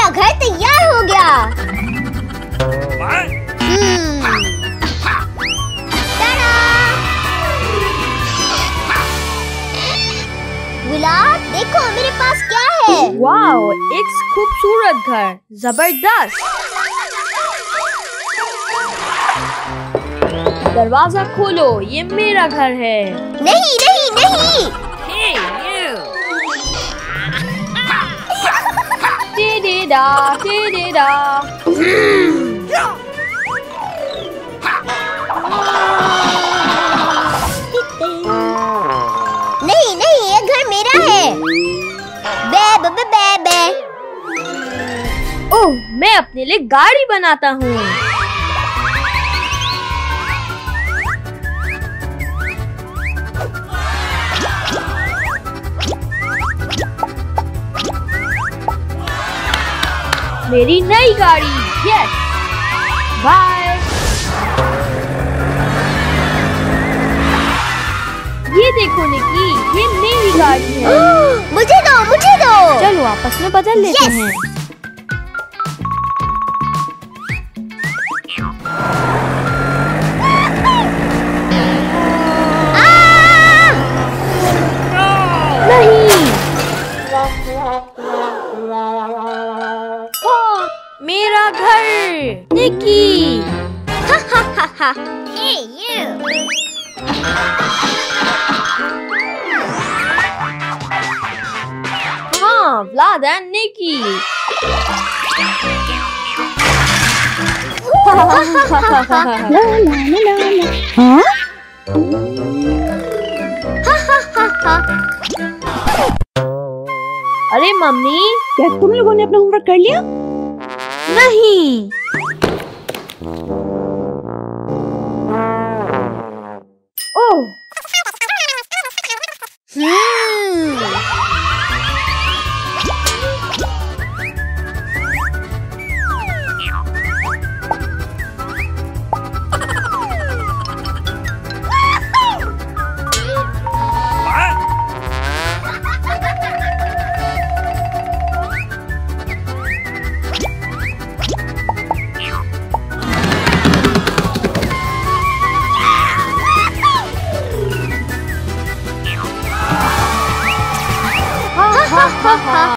मेरा घर तैयार हो गया। गुलाब, देखो मेरे पास क्या है। वाओ, एक खूबसूरत घर, जबरदस्त। दरवाजा खोलो, ये मेरा घर है। नहीं नहीं नहीं। टेडेडा, टेडेडा। नहीं नहीं, ये घर मेरा है। बे बे बे बे बे। ओह, मैं अपने लिए गाड़ी बनाता हूँ। मेरी नई गाड़ी, यस। बाय। ये देखो निकी, ये मेरी गाड़ी है। मुझे दो, मुझे दो। चलो आपस में बदल लेते हैं। नहीं। मेरा घर, निकी। हा हा हा हा। Hey you. हाँ, Vlad and Nikki. अरे मम्मी, क्या तुम लोगों ने अपना होमवर्क कर लिया? नहीं। ओह, हा हा हा हा।